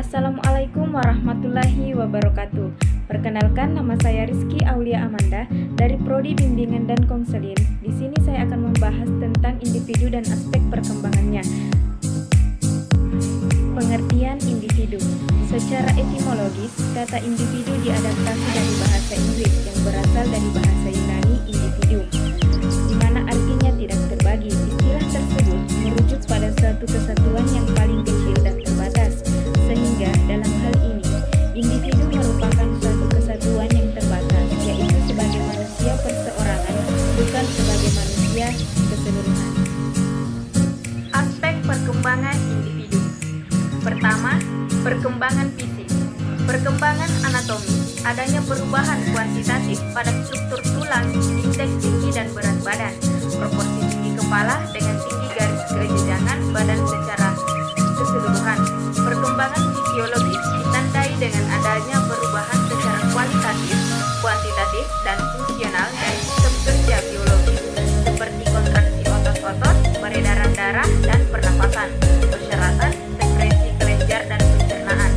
Assalamualaikum warahmatullahi wabarakatuh. Perkenalkan, nama saya Rizky Aulia Amanda dari Prodi Bimbingan dan Konseling. Di sini saya akan membahas tentang individu dan aspek perkembangannya. Pengertian individu. Secara etimologis, kata individu diadaptasi dari bahasa Inggris yang berasal dari bahasa Yunani individuum, di mana artinya tidak terbagi. Istilah tersebut merujuk pada suatu kesatuan yang paling kecil dan terbatas, sehingga dalam hal ini, individu merupakan suatu kesatuan yang terbatas, yaitu sebagai manusia perseorangan, bukan sebagai manusia keseluruhan. Aspek perkembangan individu. Pertama, perkembangan fisik. Perkembangan anatomi, adanya perubahan kuantitatif pada struktur tulang, indeks tinggi dan berat badan, proporsi tinggi kepala dengan tinggi garis kejenjangan badan secara keseluruhan. Perkembangan fisiologis ditandai dengan adanya perubahan secara kualitatif, kuantitatif, dan fungsional dari sistem kerja biologis seperti kontraksi otot-otot, peredaran darah, dan pernapasan, persyaratan, sekresi kelenjar, dan pencernaan.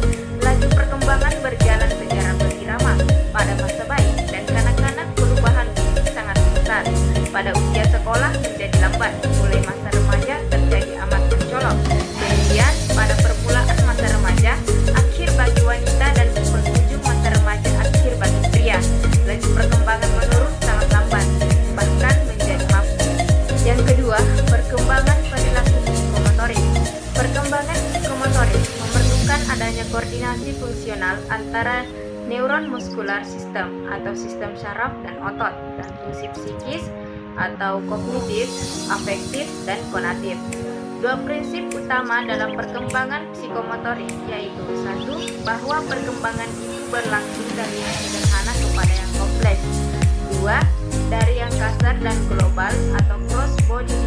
Laju perkembangan berjalan secara berirama. Pada masa bayi dan kanak-kanak perubahan fisik sangat besar. Pada usia sekolah menjadi lambat, mulai masa remaja terjadi amat mencolok. Kemudian pada permulaan masa remaja, akhir bagi wanita dan penghujung masa remaja akhir bagi pria. Laju perkembangan menurun sangat lambat, bahkan menjadi mabuk. Yang kedua, perkembangan perilaku psikomotorik. Perkembangan psikomotorik memerlukan adanya koordinasi fungsional antara neuron muskular sistem atau sistem saraf dan otot, dan fungsi psikis atau kognitif, afektif, dan konatif. Dua prinsip utama dalam perkembangan psikomotorik yaitu: satu, bahwa perkembangan itu berlangsung dari yang sederhana kepada yang kompleks. Dua, dari yang kasar dan global atau cross body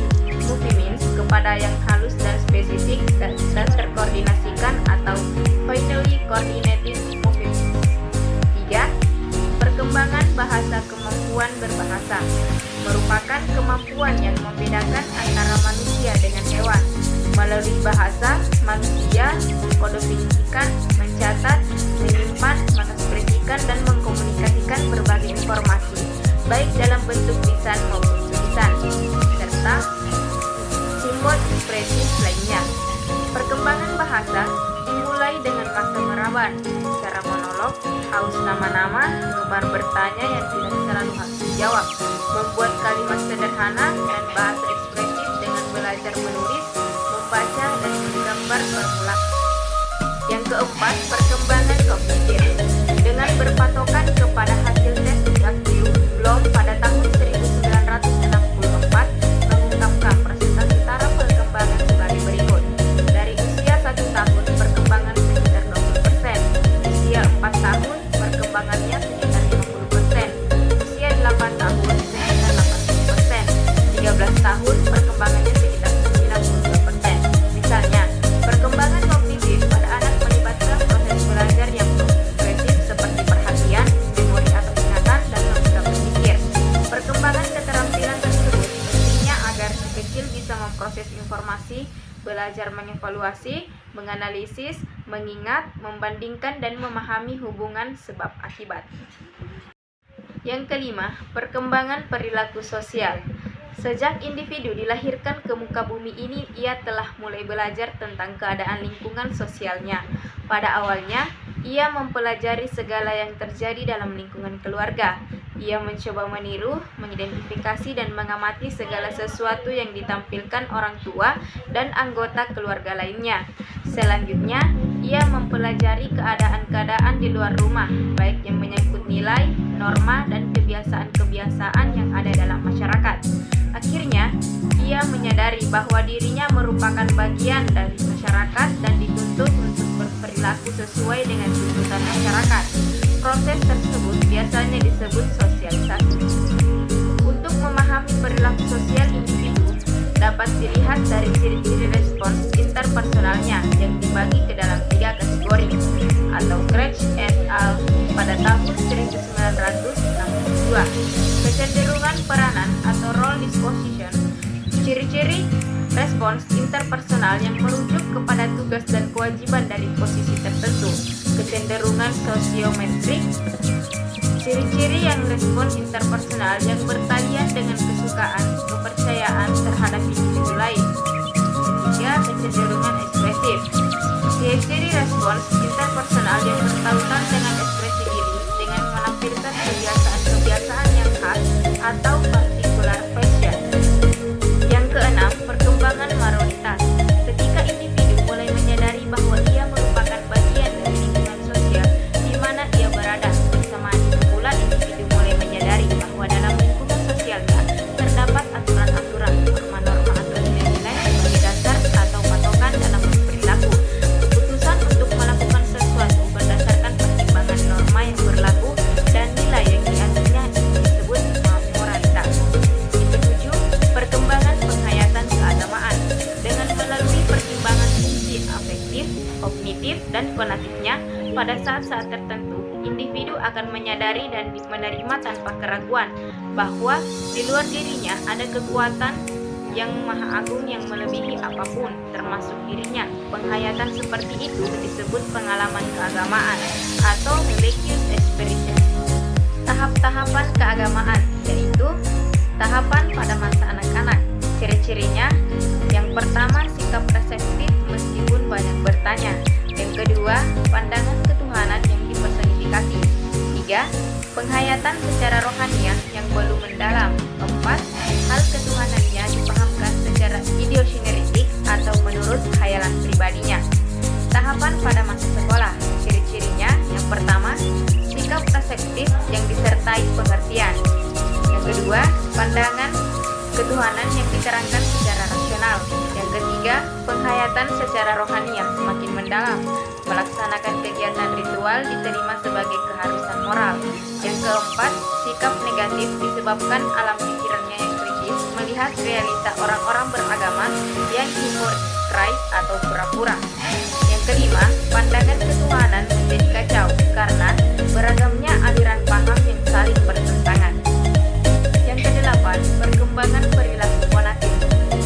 movements kepada yang halus dan spesifik dan terkoordinasikan atau finely coordinated movements. Tiga, perkembangan bahasa. Kemampuan berbahasa merupakan kemampuan yang membedakan antara manusia dengan hewan. Melalui bahasa, manusia mengkodefinikan, mencatat, menyimpan, mengekspresikan, dan mengkomunikasikan berbagai informasi, baik dalam bentuk lisan maupun tulisan, serta simbol ekspresif lainnya. Perkembangan bahasa dimulai dengan fase meraban, secara monolog, haus nama-nama, gemar bertanya yang tidak selalu harus dijawab, membuat kalimat sederhana dan bahasa ekspresif dengan belajar menulis, membaca, dan menggambar formula. Yang keempat, perkembangan kognitif. Dengan berpatokan kepada hasil tes Jacques Bloom pada tahun 1964, mengungkapkan presentasi taraf perkembangan sebagai berikut. Dari usia 1 tahun, perkembangan sekitar 20%. Usia 4 tahun, perkembangannya sekitar 50%. Usia 8 tahun, sekitar 80%. 13 tahun, perkembangannya sekitar 92%. Misalnya, perkembangan kognitif pada anak melibatkan proses belajar yang progresif seperti perhatian, memori atau ingatan, dan logika berpikir. Perkembangan keterampilan tersebut pentingnya agar si kecil bisa memproses informasi, belajar mengevaluasi, menganalisis, mengingat, membandingkan, dan memahami hubungan sebab akibat. Yang kelima, perkembangan perilaku sosial. Sejak individu dilahirkan ke muka bumi ini, ia telah mulai belajar tentang keadaan lingkungan sosialnya. Pada awalnya, ia mempelajari segala yang terjadi dalam lingkungan keluarga. Ia mencoba meniru, mengidentifikasi, dan mengamati segala sesuatu yang ditampilkan orang tua dan anggota keluarga lainnya. Selanjutnya, ia mempelajari keadaan-keadaan di luar rumah, baik yang menyangkut nilai, norma, dan kebiasaan-kebiasaan yang ada dalam masyarakat. Akhirnya, ia menyadari bahwa dirinya merupakan bagian dari masyarakat dan dituntut untuk berperilaku sesuai dengan tuntutan masyarakat. Proses tersebut biasanya disebut sosialisasi. Untuk memahami perilaku sosial individu dapat dilihat dari ciri-ciri respons interpersonalnya yang dibagi ke dalam 3 kategori atau Craig et al. Pada tahun 1962. Kecenderungan peranan atau role disposition. Ciri-ciri Respons interpersonal yang merujuk kepada tugas dan kewajiban dari posisi tertentu. Kecenderungan sosiometrik. Ciri-ciri yang respon interpersonal yang bertalian dengan kesukaan, kepercayaan terhadap individu lain. Ketiga, kecenderungan ekspresif. Ciri-ciri respons interpersonal yang bertautan dengan ekspresi diri dengan menampilkan kebiasaan-kebiasaan yang khas atau particular fashion. Yang keenam, perkembangan moralitas. Ketika individu mulai menyadari bahwa ia merupakan bagian dari lingkungan sosial di mana ia berada, bersamaan itu pula individu mulai menyadari bahwa dalam lingkungan sosialnya terdapat aturan-aturan, norma-norma atau nilai-nilai sebagai dasar atau patokan dalam berperilaku. Keputusan untuk melakukan sesuatu berdasarkan pertimbangan norma yang berlaku dan nilai yang dianutnya disebut moralitas. Ketujuh, perkembangan penghayatan keagamaan. Dengan melalui pertimbangan fungsi afektif, kognitif, dan konatifnya, pada saat-saat tertentu, individu akan menyadari dan menerima tanpa keraguan bahwa di luar dirinya ada kekuatan yang maha agung yang melebihi apapun, termasuk dirinya. Penghayatan seperti itu disebut pengalaman keagamaan atau religious experience. Tahap-tahapan keagamaan, yaitu tahapan pada masa anak-anak. Ciri-cirinya, yang pertama, sikap reseptif meskipun banyak bertanya. Yang kedua, pandangan ketuhanan yang dipersonifikasi. Tiga, penghayatan secara rohaniah yang belum mendalam. Empat, hal ketuhanannya dipahamkan secara idiosyneretik atau menurut khayalan pribadinya. Tahapan pada masa sekolah. Ciri-cirinya, yang pertama, sikap reseptif yang disertai pengertian. Yang kedua, pandangan ketuhanan yang diterangkan secara rasional. Yang ketiga, penghayatan secara rohaniah semakin mendalam. Melaksanakan kegiatan ritual diterima sebagai keharusan moral. Yang keempat, sikap negatif disebabkan alam pikirannya yang kritis melihat realita orang-orang beragama yang hipokrit atau pura-pura. Yang kelima, pandangan ketuhanan menjadi kacau karena beragamnya aliran paham yang saling bertentangan. Yang kedelapan, perkembangan perilaku konatif.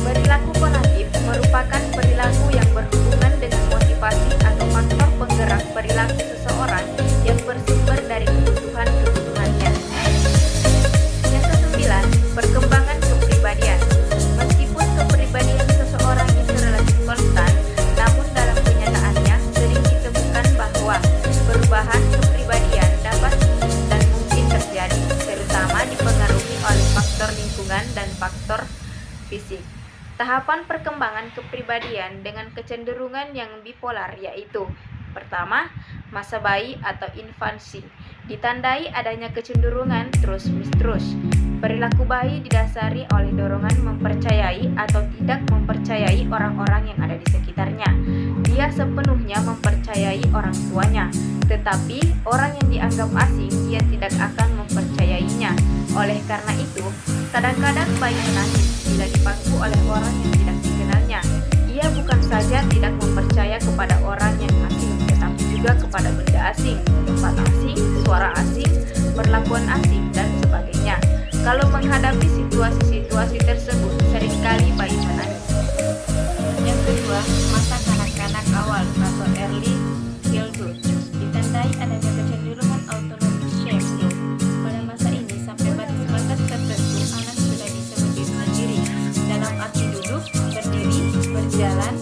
Perilaku konatif merupakan perilaku yang berhubungan dengan motivasi atau faktor penggerak perilaku seseorang yang bersumber dari kebutuhan-kebutuhannya. Yang kesembilan, perkembangan kepribadian. Meskipun kepribadian seseorang itu relatif konstan, namun dalam kenyataannya sering ditemukan bahwa perubahan kepribadian dapat dan mungkin terjadi, terutama dipengaruhi oleh faktor lingkungan dan faktor fisik. Tahapan perkembangan kepribadian dengan kecenderungan yang bipolar yaitu: pertama, masa bayi atau infansi, ditandai adanya kecenderungan terus-menerus. Perilaku bayi didasari oleh dorongan mempercayai atau tidak mempercayai orang-orang yang ada di sekitarnya. Dia sepenuhnya mempercayai orang tuanya, tetapi orang yang dianggap asing dia tidak akan mempercayainya. Oleh karena itu, kadang-kadang bayi menangis bila dipangku oleh orang yang tidak dikenalnya. Ia bukan saja tidak mempercaya kepada orang yang asing, tetapi juga kepada benda asing, tempat asing, suara asing, perlakuan asing, dan sebagainya. Kalau menghadapi situasi-situasi tersebut, seringkali bayi menangis. Yang kedua, masa kanak-kanak awal atau early childhood, ditandai adanya kecenderungan autonomy shame. Pada masa ini, sampai batas-batas tertentu, anak sudah bisa berdiri sendiri, dalam arti duduk, berdiri, berjalan,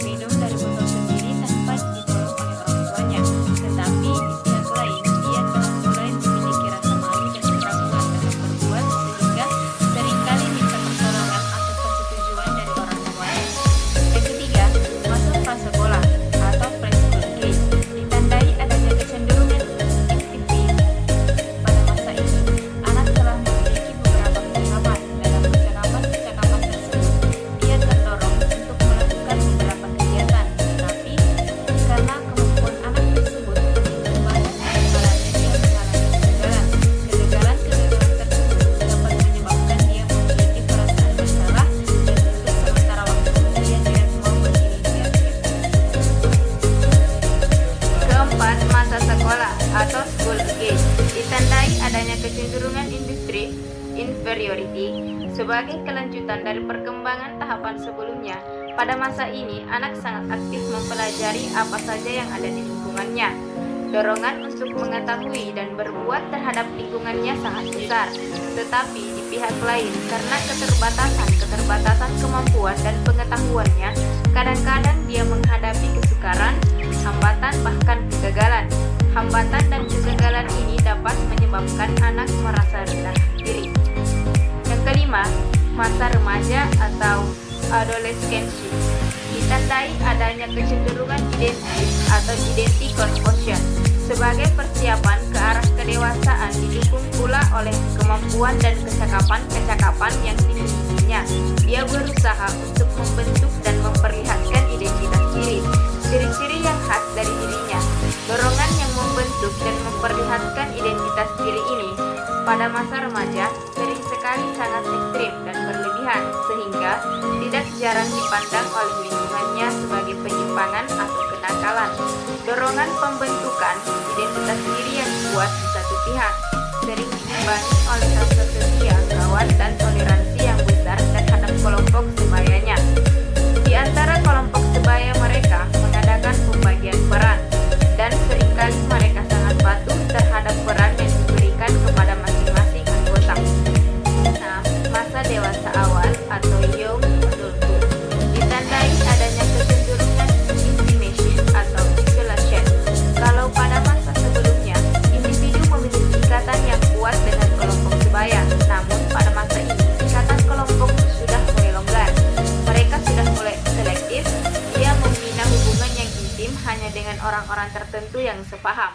minum dari botol sendiri tanpa ditolong oleh orang tuanya. Tetapi di pihak lain, dia telah mulai memiliki rasa malu dan keraguan dalam berbuat, sehingga seringkali minta pertolongan atau persetujuan dari orang tuanya. Yang ketiga, masuk prasekolah atau preschool age, ditandai adanya kecenderungan aktivis. Pada masa ini, anak telah memiliki beberapa pengalaman. Dalam percakapan tersebut, dia terdorong untuk melakukan beberapa kegiatan, tetapi karena kemampuan anak tersebut begitu banyak, kalanya dia mengalami kegagalan. Kegagalan-kegagalan tersebut dapat menyebabkan dia memiliki perasaan bersalah dan untuk sementara waktu dia tidak mau berinisiatif. Keempat, masa sekolah atau school age, ditandai adanya kecenderungan inferiority sebagai kelanjutan dari perkembangan tahapan sebelumnya. Pada masa ini, anak sangat aktif mempelajari apa saja yang ada di lingkungannya. Dorongan untuk mengetahui dan berbuat terhadap lingkungannya sangat besar. Tetapi di pihak lain, karena keterbatasan kemampuan dan pengetahuannya, kadang-kadang dia menghadapi kesukaran, hambatan, bahkan kegagalan. Hambatan dan kegagalan ini dapat menyebabkan anak merasa rendah diri. Yang kelima, masa remaja atau adolescensi ditandai adanya kecenderungan identis atau identity confusion. Sebagai persiapan ke arah kedewasaan didukung pula oleh kemampuan dan kecakapan yang dimilikinya. Dia berusaha untuk membentuk dan memperlihatkan identitas diri, ciri-ciri yang khas dari dirinya. Dorongan yang membentuk dan memperlihatkan identitas diri ini pada masa remaja sering sekali sangat ekstrim dan berlebihan, sehingga tidak jarang dipandang oleh lingkungannya sebagai penyimpangan atau kenakalan. Dorongan pembentukan identitas diri yang kuat di satu pihak sering diimbangi oleh rasa setia, kawan, dan toleransi yang besar terhadap kelompok sebayanya. Di antara kelompok sebaya mereka mengadakan pembagian peran, dan seringkali mereka sangat patuh terhadap peran yang diberikan kepada masing-masing anggota. Nah, masa dewasa awal atau young adulthood ditandai adanya kecenderungan intimation atau isolation. Kalau pada masa sebelumnya, individu memiliki ikatan yang kuat dengan kelompok sebaya, namun pada masa ini ikatan kelompok sudah mulai longgar. Mereka sudah mulai selektif. Dia membina hubungan yang intim hanya dengan orang-orang tertentu yang sepaham.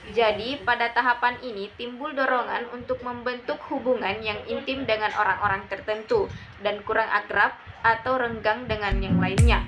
Jadi, pada tahapan ini timbul dorongan untuk membentuk hubungan yang intim dengan orang-orang tertentu dan kurang akrab atau renggang dengan yang lainnya.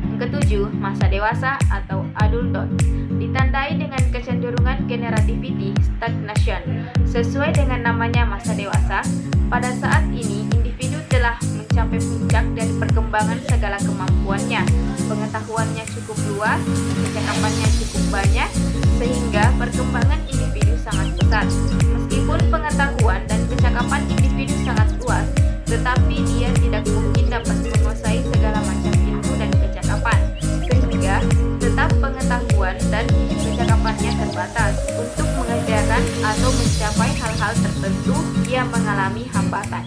Yang ketujuh, masa dewasa atau adulthood ditandai dengan kecenderungan generativity stagnation. Sesuai dengan namanya masa dewasa, pada saat ini individu telah mencapai puncak dari perkembangan segala kemampuannya. Pengetahuannya cukup luas, kecakapannya cukup banyak, sehingga perkembangan individu sangat pesat. Meskipun pengetahuan dan kecakapan individu sangat luas, tetapi dia tidak mungkin dapat menguasai segala macam ilmu dan kecakapan, sehingga tetap pengetahuan dan kecakapannya terbatas. Untuk mengerjakan atau mencapai hal-hal tertentu, dia mengalami hambatan.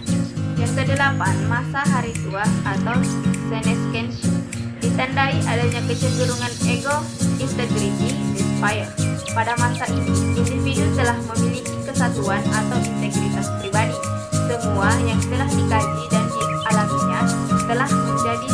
Yang kedelapan, masa hari tua atau senescency ditandai adanya kecenderungan ego, integrity, despair. Pada masa ini, individu telah memiliki kesatuan atau integritas pribadi. Semua yang telah dikaji dan dialaminya telah menjadi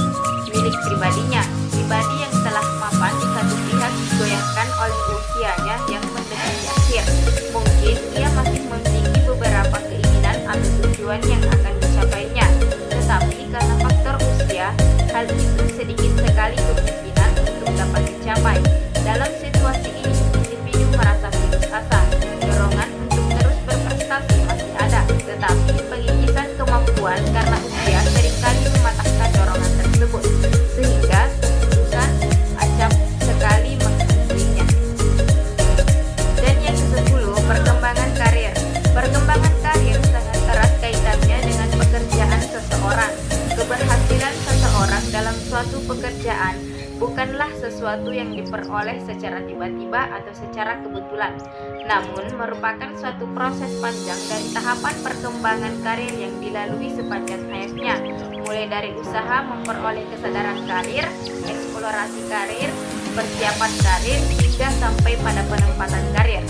milik pribadinya. Pribadi yang telah mapan di satu pihak digoyahkan oleh usianya yang mendekati akhir. Mungkin ia masih memiliki beberapa keinginan atau tujuan yang akan dicapainya, tetapi karena faktor usia, hal itu sedikit sekali kemungkinan untuk dapat dicapai. Dalam situasi ini, individu merasa putus asa. Dorongan untuk terus berprestasi masih ada, tetapi pengikisan kemampuan karena usia seringkali mematahkan dorongan tersebut, sehingga keputusan acap sekali menghentinya. Dan yang ke-10, perkembangan karir. Perkembangan karir sangat erat kaitannya dengan pekerjaan seseorang. Keberhasilan seseorang dalam suatu pekerjaan bukanlah sesuatu yang diperoleh secara tiba-tiba atau secara kebetulan, namun merupakan suatu proses panjang dari tahapan perkembangan karir yang dilalui sepanjang hayatnya, mulai dari usaha memperoleh kesadaran karir, eksplorasi karir, persiapan karir, hingga sampai pada penempatan karir.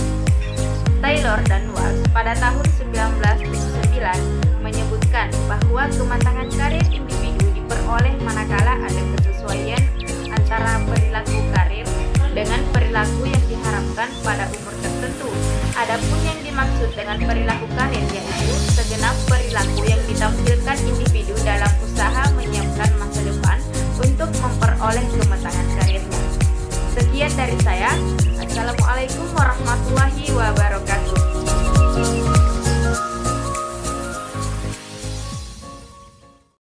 Taylor dan Walsh pada tahun 1979 menyebutkan bahwa kematangan karir individu diperoleh manakala ada kesesuaian antara perilaku karir dengan perilaku yang diharapkan pada umur tertentu. Adapun yang dimaksud dengan perilaku karir yaitu segenap perilaku yang ditampilkan individu dalam usaha menyiapkan masa depan untuk memperoleh kematangan karirnya. Sekian dari saya. Assalamualaikum warahmatullahi wabarakatuh.